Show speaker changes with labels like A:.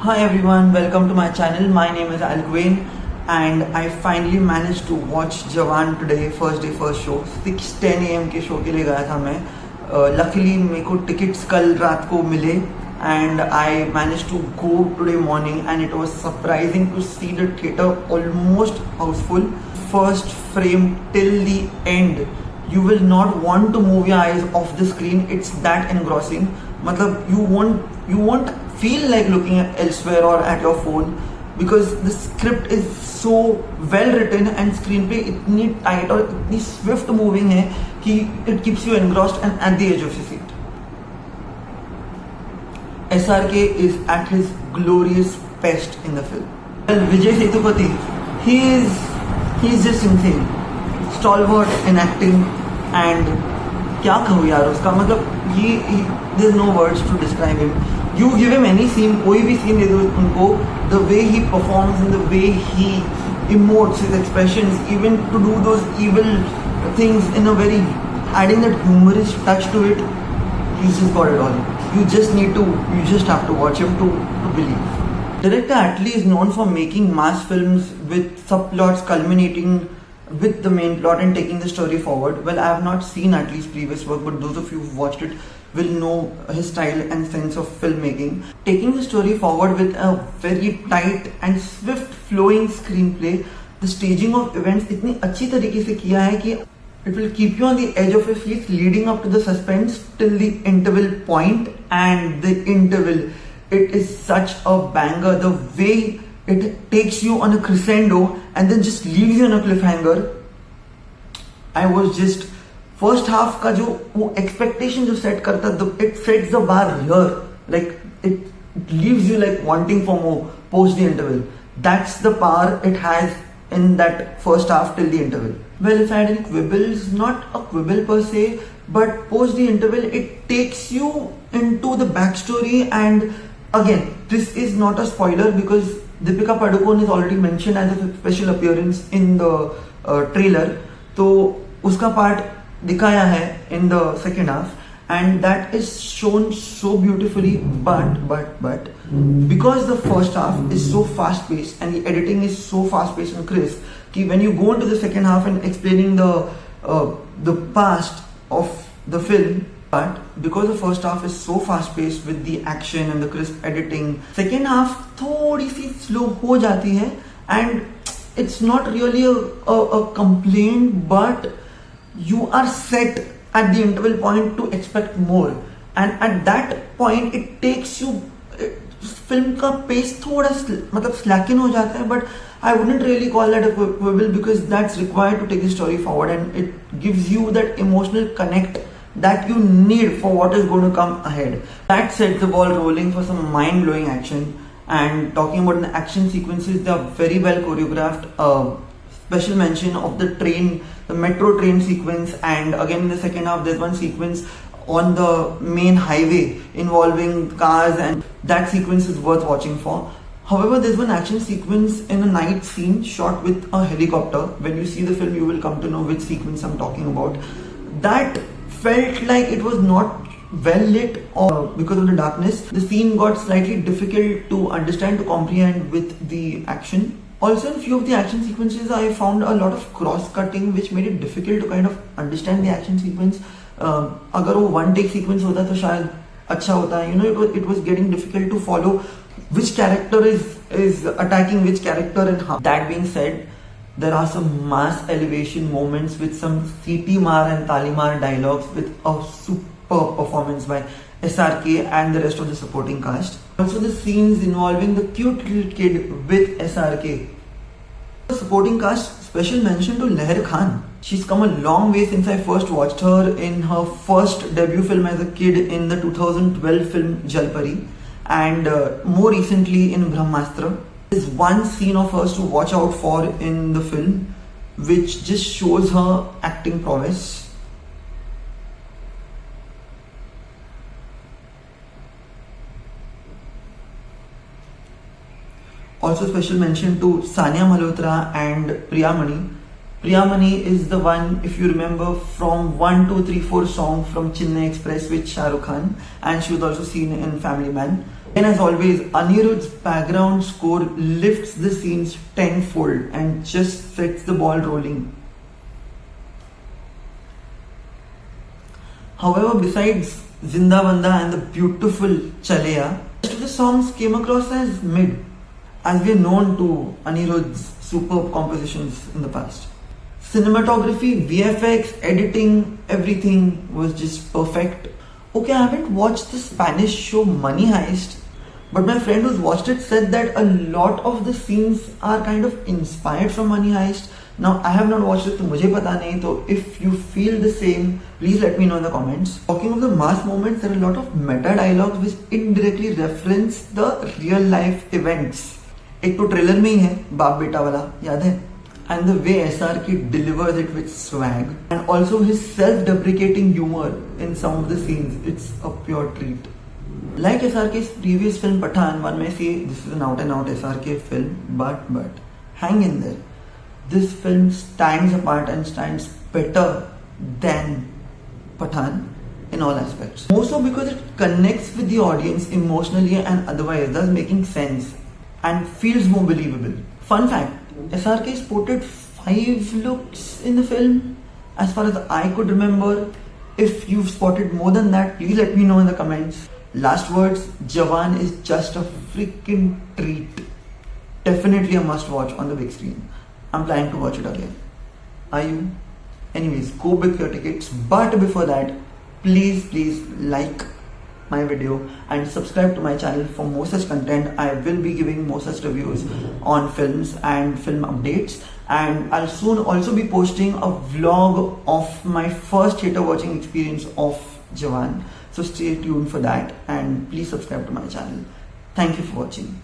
A: Hi everyone, welcome to my channel. My name is Alcuin and I finally managed to watch Jawan today, first day first show. 6:10 AM के show के लिए गया था मैं. Luckily मेरे को tickets कल रात को मिले and I managed to go today morning and it was surprising to see the theatre almost houseful. First frame till the end. You will not want to move your eyes off the screen. It's that engrossing. मतलब you won't feel like looking at elsewhere or at your phone because the script is so well written and screenplay इतनी tight और इतनी swift moving है कि it keeps you engrossed and at the edge of your seat. SRK is at his glorious best in the film. Well, Vijay Sethupathi, he is just insane. Stalwart in acting and क्या कहूँ यार उसका मतलब ये there's no words to describe him. You give him any scene, कोई भी scene दे दो उनको, the way he performs and the way he emotes, his expressions, even to do those evil things in a very, adding that humorous touch to it, he's just got it all. You just have to watch him to believe. Director Atlee is known for making mass films with subplots culminating with the main plot and taking the story forward. Well, I have not seen Atlee's previous work, but those of you who've watched it will know his style and sense of filmmaking. Taking the story forward with a very tight and swift flowing screenplay, the staging of events इतनी अच्छी तरीके से किया है कि it will keep you on the edge of your seat leading up to the suspense till the interval point, and the interval, it is such a banger. The way it takes you on a crescendo and then just leaves you on a cliffhanger. I was just first half का जो वो expectation जो set करता, it sets the bar here, like it leaves you like wanting for more post the interval. That's the power it has in that first half till the interval. Well, if I had any quibbles, not a quibble per se, but post the interval it takes you into the backstory, and again this is not a spoiler because Deepika Padukone is already mentioned as a special appearance in the trailer, तो उसका part दिखाया है in the second half and that is shown so beautifully, but because the first half is so fast paced and the editing is so fast paced and crisp कि when you go into the second half and explaining the past of the film, but because the first half is so fast paced with the action and the crisp editing, second half थोड़ी सी slow हो जाती है and it's not really a complaint, but you are set at the interval point to expect more, and at that point it takes you, film का pace थोड़ा मतलब slacken हो जाता है, but I wouldn't really call that a quibble because that's required to take the story forward and it gives you that emotional connect that you need for what is going to come ahead. That sets the ball rolling for some mind-blowing action. And talking about the action sequences, they are very well choreographed. Special mention of the train, the metro train sequence, and again in the second half there's one sequence on the main highway involving cars, and that sequence is worth watching for. However, there's one action sequence in a night scene shot with a helicopter. When you see the film you will come to know which sequence I'm talking about. That felt like it was not well lit, or because of the darkness the scene got slightly difficult to understand, to comprehend with the action. Also in few of the action sequences I found a lot of cross cutting which made it difficult to kind of understand the action sequence. अगर वो one take sequence होता तो शायद अच्छा होता है. It was getting difficult to follow which character is attacking which character and how. That being said, there are some mass elevation moments with some CT Mar and Talimar dialogues with a superb performance by SRK and the rest of the supporting cast. Also the scenes involving the cute little kid with SRK. The supporting cast, special mention to Leher Khan. She's come a long way since I first watched her in her first debut film as a kid in the 2012 film Jalpari, and more recently in Brahmastra. There's one scene of hers to watch out for in the film which just shows her acting prowess. Also special mention to Sania Malhotra and Priyamani. Priyamani is the one, if you remember, from 1, 2, 3, 4 song from Chennai Express with Shah Rukh Khan, and she was also seen in Family Man. And as always, Anirudh's background score lifts the scenes tenfold and just sets the ball rolling. However, besides Zinda Banda and the beautiful Chaleya, the rest of the songs came across as mid, as we are known to Anirudh's superb compositions in the past. Cinematography, VFX, editing, everything was just perfect. Okay, I haven't watched the Spanish show Money Heist, but my friend who's watched it said that a lot of the scenes are kind of inspired from Money Heist. Now, I have not watched it, so मुझे पता नहीं. So if you feel the same, please let me know in the comments. Talking of the mass moments, there are a lot of meta dialogues which indirectly reference the real life events. एक तो trailer में ही है बाप बेटा वाला, याद है? And the way SRK delivers it with swag, and also his self-deprecating humor in some of the scenes, it's a pure treat. Like SRK's previous film Pathaan, one may say this is an out-and-out SRK film, but hang in there. This film stands apart and stands better than Pathaan in all aspects. More so because it connects with the audience emotionally and otherwise, thus making sense and feels more believable. Fun fact, SRK sported 5 looks in the film as far as I could remember. If you've spotted more than that, please let me know in the comments. Last words, Jawan is just a freaking treat. Definitely a must watch on the big screen. I'm planning to watch it again. Are you? Anyways, go book your tickets. But before that, please like my video and subscribe to my channel for more such content. I will be giving more such reviews on films and film updates, and I'll soon also be posting a vlog of my first theatre watching experience of Jawan. So stay tuned for that and please subscribe to my channel. Thank you for watching.